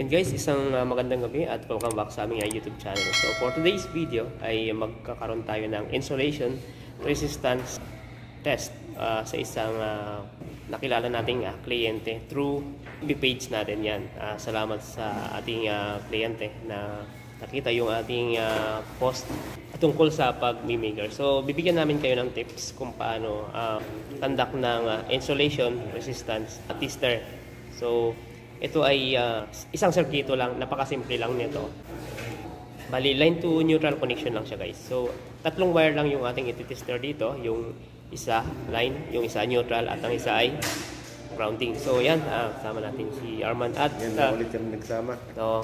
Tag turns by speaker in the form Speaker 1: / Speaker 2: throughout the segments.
Speaker 1: guys, isang magandang gabi at welcome back sa aming YouTube channel. So for today's video ay magkakaroon tayo ng insulation resistance test sa isang nakilala nating kliyente through FB page natin yan. Salamat sa ating kliyente na nakita yung ating post tungkol sa pag-mimigar. So bibigyan namin kayo ng tips kung paano conduct ng insulation resistance tester. So ito ay isang circuito lang, napakasimple lang nito. Bali, line to neutral connection lang siya guys. So, tatlong wire lang yung ating iti-tester dito. Yung isa line, yung isa neutral, at ang isa ay grounding. So, yan, kasama natin si Arman at
Speaker 2: yan na ulit yung nagsama.
Speaker 1: So,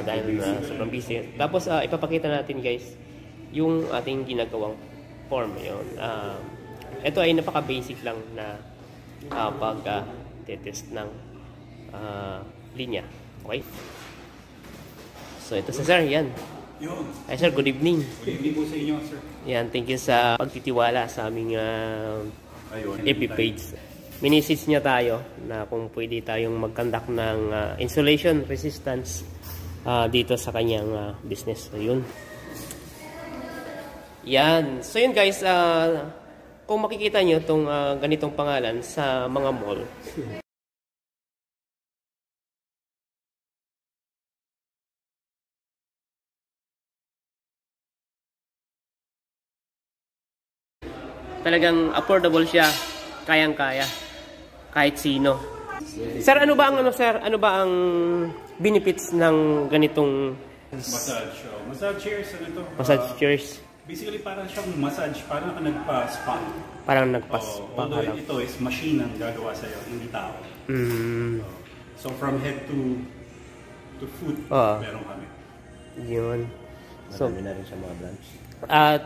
Speaker 1: dahil sobrang busy. Tapos, ipapakita natin guys yung ating ginagawang form. Yun. Ito ay napaka-basic lang na pag-test ng linya. Okay? So ito si sir, yan. Hi sir, good evening.
Speaker 3: Good evening po sa inyo, sir.
Speaker 1: Yan, thank you sa pagtitiwala sa aming FB page. Minisits niya tayo na kung pwede tayong mag-conduct ng insulation resistance dito sa kanyang business. So yun. Yan. So yun guys, kung makikita nyo itong ganitong pangalan sa mga mall, talagang affordable siya, kayang-kaya kahit sino. Sir, ano ba ang benefits ng ganitong
Speaker 3: Massage. Massage chairs, ano to?
Speaker 1: massage chairs?
Speaker 3: Basically parang siyang massage, parang ka nagpa-spa.
Speaker 1: Parang nagpa-spa.
Speaker 3: Although ito is machine ang gagawa sa'yo, hindi tao. So from head to foot, meron kami.
Speaker 1: Yun. So,
Speaker 2: Marami na rin sa mga branch.
Speaker 1: at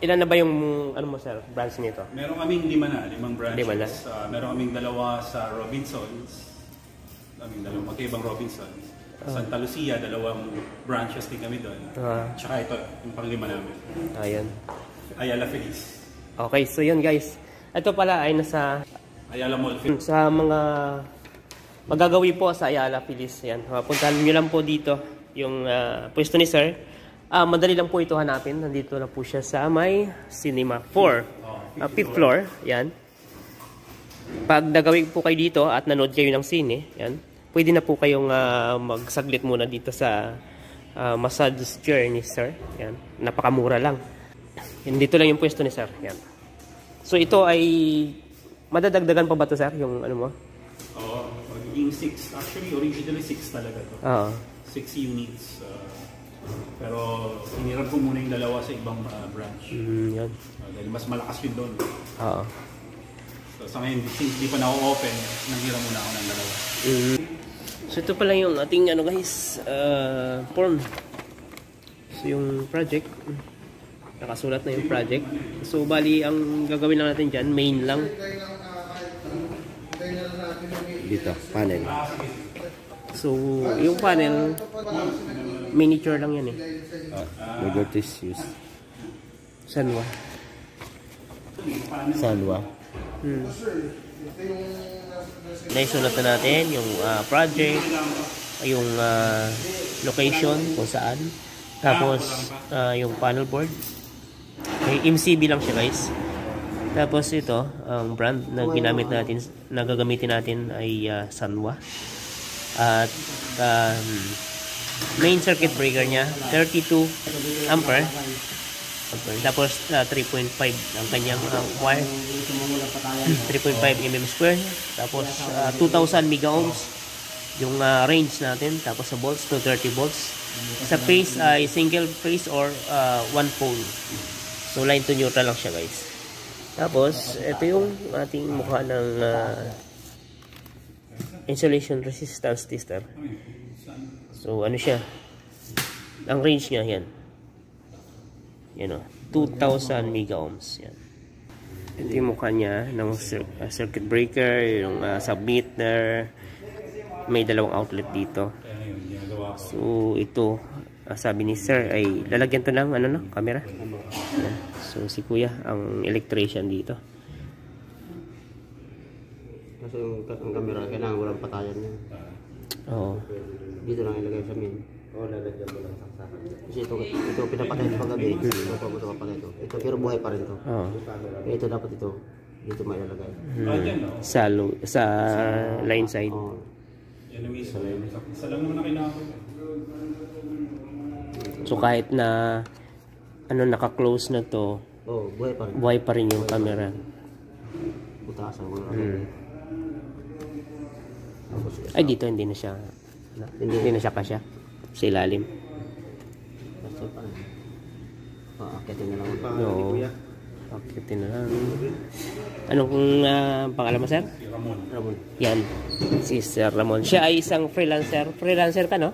Speaker 1: ilan na ba yung ano mo sir, branch nito?
Speaker 3: Meron kaming limang branches.
Speaker 1: 5 na?
Speaker 3: Meron kaming dalawa sa Robinsons. Magkaibang Robinsons. Santa Lucia, 2 branches din kami doon. Tsaka ito, yung pang-5 namin.
Speaker 1: Ayun.
Speaker 3: Ayala Feliz.
Speaker 1: Okay, so yun guys. Ito pala ay nasa
Speaker 3: Ayala Mall.
Speaker 1: sa mga magagawi po sa Ayala Feliz. Yan. Puntahan nyo lang po dito yung pwesto ni sir. Madali lang po ito hanapin. Nandito na po siya sa may Cinema 4. 5th floor. Yan. Pag nagawin po kayo dito at nanood kayo ng sine, yan, pwede na po kayong magsaglit muna dito sa massage chair ni sir. Yan. Napakamura lang. Yan, dito lang yung pwesto ni sir. Yan. So ito ay madadagdagan pa ba ito sir? Yung ano mo?
Speaker 3: Oo. Magiging 6. Actually, originally 6 talaga to. 6 units. Pero hiniram ko muna yung 2 sa ibang branch.
Speaker 1: Yan.
Speaker 3: Dahil mas malakas yun doon.
Speaker 1: Oo.
Speaker 3: So sa ngayon, since di pa na-open, nanghiram muna ako ng 2.
Speaker 1: So ito pala yung ating ano guys, form. So yung project, nakasulat na yung project. So bali ang gagawin lang natin dyan, main lang.
Speaker 2: Dito, panel.
Speaker 1: So yung panel, miniature lang yan eh.
Speaker 2: Liberties used.
Speaker 1: Sanwa.
Speaker 2: Sanwa.
Speaker 1: Naisulat na natin yung project, yung location kung saan. Tapos yung panel board. May MCB lang siya guys. Tapos ito, ang brand na ginamit natin, na gagamitin natin ay Sanwa. At main circuit breaker niya 32 ampere. Tapos 3.5 ang kanyang wire, 3.5 mm square. Tapos 2000 mega ohms yung range natin. Tapos sa volts, 230 volts. Sa phase ay single phase or one pole. So line to neutral lang siya guys. Tapos ito yung ating mukha ng insulation resistance tester. So ano siya? Ang range niya yan. Yan o. 2000 mega ohms. Yan. Ito yung mukha niya ng circuit breaker, yung submeter. May 2 outlet dito. So ito, sabi ni sir ay lalagyan to ng ano no, camera. Yan. So si kuya ang electrician dito.
Speaker 2: Kasi yung camera kailangan walang patayan niya.
Speaker 1: Oo.
Speaker 2: Dito lang ilagay sa min. Oo, lalagyan mo lang saksakan. Kasi ito pinapatay ito paggabi. Ito pa ito papatay ito. Ito pero buhay pa rin ito.
Speaker 1: Oo.
Speaker 2: Ito dapat ito. Dito may ilalagay.
Speaker 1: Sa line side.
Speaker 2: Oo.
Speaker 3: Yan ang isa. Isa lang naman na kailangan.
Speaker 1: So kahit na naka-close na to,
Speaker 2: Oo, buhay pa rin.
Speaker 1: buhay pa rin yung camera.
Speaker 2: Butasan mo lang. Tapos
Speaker 1: Ay, dito hindi na siya kasya sa ilalim.
Speaker 2: Basta pa rin. Akitin na lang.
Speaker 1: Oo. Akitin na lang. Anong pangalan mo, sir?
Speaker 3: Si Ramon.
Speaker 2: Ramon.
Speaker 1: Yan. Si Sir Ramon. Siya ay isang freelancer. Freelancer ka, no?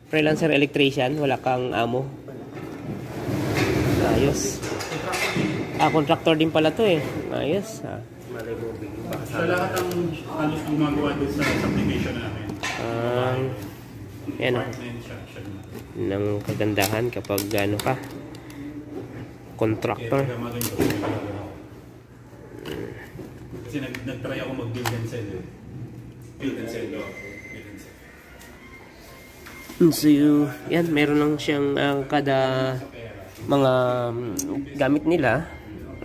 Speaker 1: Freelancer electrician. Wala kang amo. Ayos. Contractor din pala to eh. Ayos.
Speaker 2: Malay mo, baka
Speaker 3: Sa lahat ang halos gumagawa doon sa subdivision namin.
Speaker 1: Yan.
Speaker 3: Apartment siya.
Speaker 1: Ng kagandahan kapag ka contractor.
Speaker 3: Kaya magaling ko. Kasi nag-try ako mag-build and sell eh. Build and sell. Build and sell.
Speaker 1: So, yan. Meron lang siyang kada mga gamit nila.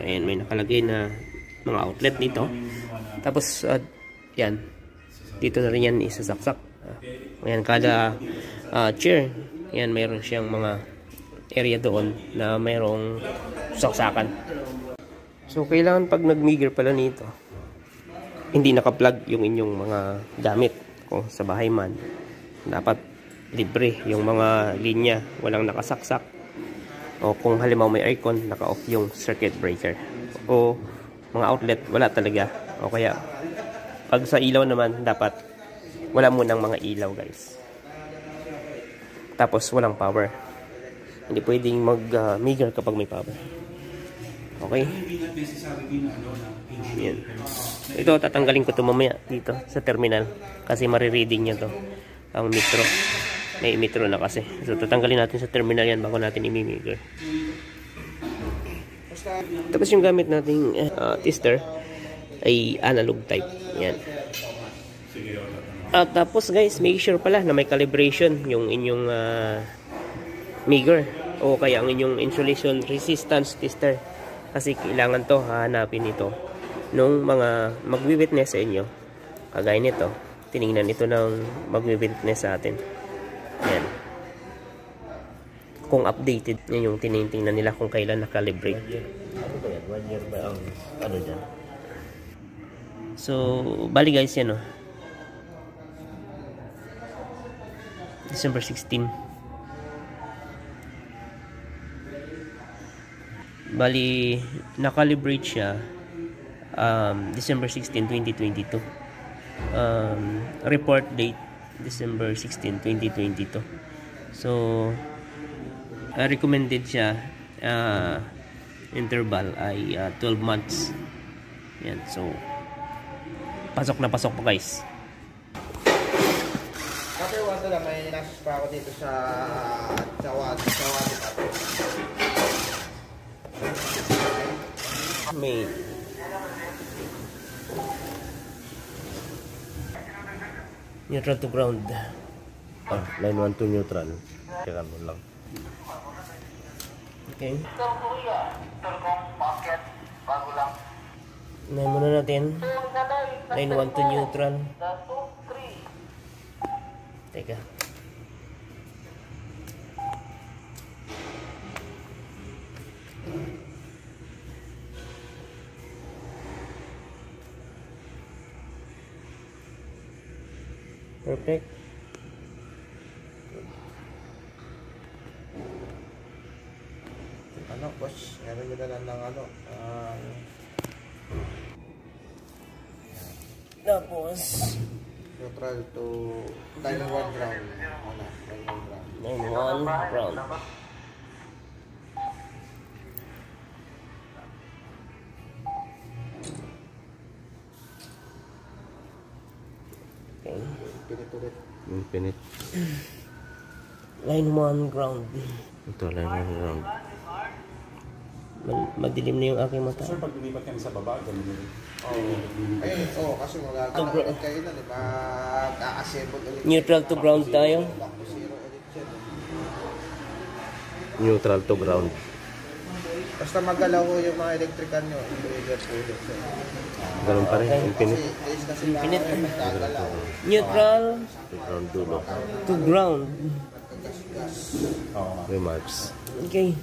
Speaker 1: Ayan, may nakalagay na mga outlet dito. Tapos, yan. Dito na rin yan isasaksak. Ayan, kada chair. Yan, mayroon siyang mga area doon na mayroong saksakan. So, kailangan pag nag-meager pala nito, hindi naka-plug yung inyong mga gamit. Kung sa bahay man, dapat libre yung mga linya. Walang nakasaksak. O kung halimbawa may aircon, naka-off yung circuit breaker. O mga outlet, wala talaga. O kaya, pag sa ilaw naman, dapat wala munang mga ilaw, guys. Tapos, walang power. Hindi pwedeng mag-meager kapag may power. Okay? Yan. Ito, tatanggalin ko ito mamaya dito sa terminal. Kasi marireading niya to ang metro. May metro na kasi. So, tatanggalin natin sa terminal yan bago natin i-meager. Tapos yung gamit nating tester ay analog type. Yan. At tapos guys, make sure pala na may calibration yung inyong meager o kaya ang inyong insulation resistance tester. Kasi kailangan to hahanapin ito nung mga magwi-witness sa inyo. Kagaya nito, tinignan ito ng magwi-witness sa atin. Yan. Kung updated, yan yung tinitingnan nila kung kailan nakalibrate.
Speaker 2: Ano ba yan? 1 year ba ang ano dyan?
Speaker 1: So, bali guys yan December 16. Bali, nakalibrate siya December 16, 2022. Report date December 16, 2022. So, recommended siya interval ay 12 months. Yan, so pasok na pasok pa guys.
Speaker 4: Kasi wala lang, may nasus pa ako dito sa Wadi
Speaker 1: May neutral to ground.
Speaker 2: Line 1 to neutral. Kaya mo lang.
Speaker 1: Okay. Unahin muna natin. Line 1 to neutral. Teka. Perfect.
Speaker 4: Ano, boss? Meron nyo na lang ng ano.
Speaker 1: Tapos
Speaker 4: Neutral to line 1 ground. Wala, line 1 ground.
Speaker 1: line 1 ground. Okay.
Speaker 4: Pinitulit.
Speaker 2: Pinit.
Speaker 1: Line 1 ground.
Speaker 2: Ito, line 1 ground.
Speaker 1: Madilim na yung aking mata.
Speaker 3: Sir, pag lumipat kami sa baba, ganun yun.
Speaker 4: Ayun, kasi magkakaroon ulit kayo na, di ba? Mag-a-assemble ulit.
Speaker 1: Neutral to ground tayo.
Speaker 4: Back to zero ulit siya.
Speaker 2: Neutral to ground.
Speaker 4: Basta magalaw ko yung mga electrical nyo, individual po yun.
Speaker 2: Ganun pa rin, infinite.
Speaker 4: Kasi
Speaker 1: Infinite.
Speaker 4: magkagalaw.
Speaker 1: Neutral
Speaker 2: To ground dulo.
Speaker 1: to ground.
Speaker 3: Oo.
Speaker 2: Remarks.
Speaker 1: Okay.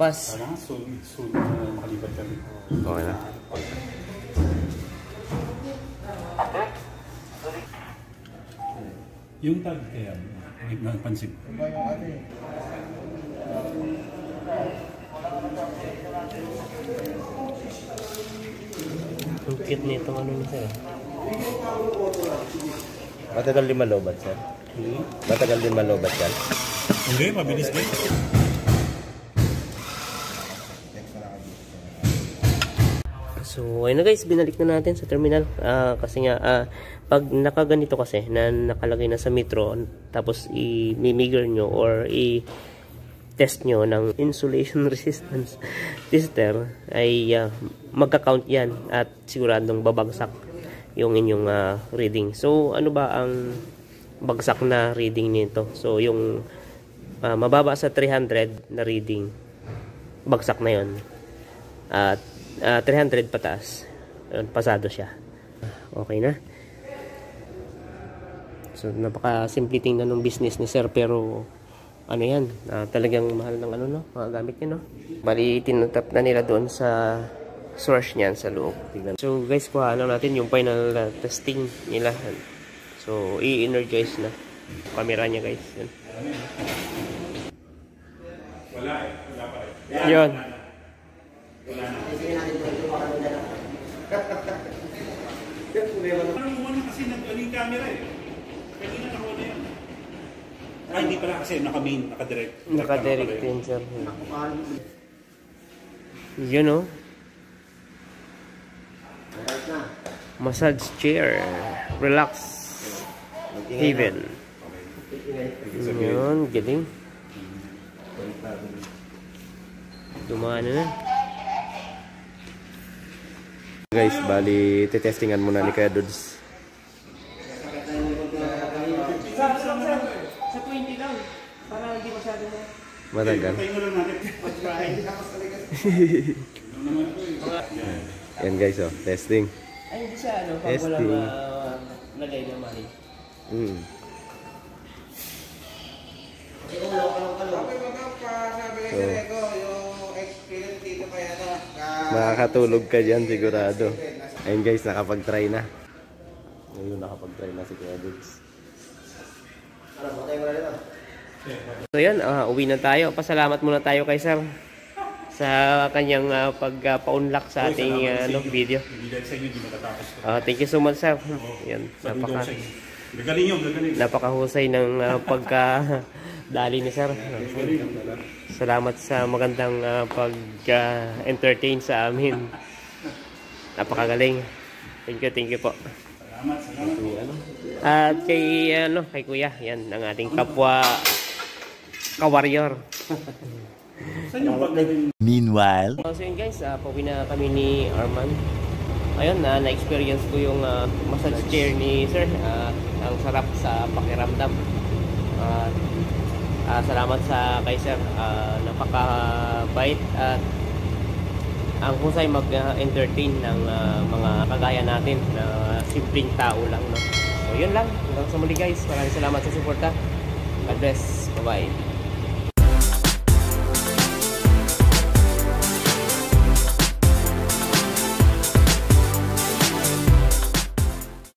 Speaker 1: Pass.
Speaker 3: Kailangan soon makalipat kami.
Speaker 2: Okay na.
Speaker 3: Yung tag kaya, napansin ko.
Speaker 4: Diba yung ano eh?
Speaker 1: Ang cute nito ano ni sir.
Speaker 2: Matagal din malobat, sir. Matagal din malobat yan.
Speaker 3: Hindi, mabilis din.
Speaker 1: So, ayun na guys, binalik na natin sa terminal. Kasi nga, pag nakaganito kasi, na nakalagay na sa metro, tapos i-migger nyo or i-test nyo ng insulation resistance tester, ay magka-count yan at siguradong babagsak yung inyong reading. So, ano ba ang bagsak na reading nito? So, yung mababa sa 300 na reading, bagsak na yon. At 300 pataas, pasado siya. Okay na. So, napaka-simple tingnan ng business ni sir, pero ano yan, talagang mahal ng ano, no? Mga gamit niya, no? Bali, tinatap na nila doon sa source niyan sa loob. So, guys, kuha lang natin yung final testing nila. So, i-energize na camera niya, guys. Yan.
Speaker 3: Wala eh. Wala pa rin.
Speaker 1: Yun.
Speaker 3: Ano kasi nag-aling camera eh. Kanina nakuha na yan. Hindi pala kasi naka-main, naka-direct.
Speaker 1: Naka-direct yun, sir. Yun, no? Massage chair. Relax. Haven. Yun, galing. Dumaan na.
Speaker 2: Guys, bali, titestingan muna ni Kuya Dudes.
Speaker 1: Sa 20 lang. Para hindi masyado na.
Speaker 2: Matagal.
Speaker 3: Tayo lang natin.
Speaker 2: Yan guys, oh, testing.
Speaker 1: Ay, hindi siya, ano, pag
Speaker 2: Testing.
Speaker 1: walang lagay na mali.
Speaker 4: Okay, magkakaroon pa sabi kayo sa Ego, yung experience dito kaya na.
Speaker 2: Makakatulog ka dyan sigurado. Ayun guys, nakapag-try na. Ngayon nakapag-try na si Kuya Dudes.
Speaker 1: So yan, uwi na tayo. Pasalamat muna tayo kay sir sa kanyang pagpa-unlock sa ating video.
Speaker 3: Hindi dahil sa inyo, hindi matatapos ko.
Speaker 1: Thank you so much, sir. Yan,
Speaker 3: Gagaling yun, gagaling.
Speaker 1: napakahusay ng pagka-dali ni sir. Salamat sa magandang pag-entertain sa amin. Napakagaling. Thank you po. At kay Kuya, yan ang ating kapwa ka-warrior.
Speaker 2: Meanwhile,
Speaker 1: So yun guys, pauwi na kami ni Arman. Ayun, na-experience ko yung massage chair ni sir. Ang sarap sa pakiramdam. Salamat sa kay sir. Napakabait at ang husay mag-entertain ng mga kagaya natin na simpleng tao lang, no? So yun lang. Hanggang sa muli guys. Maraming salamat sa suporta. God bless. Bye-bye.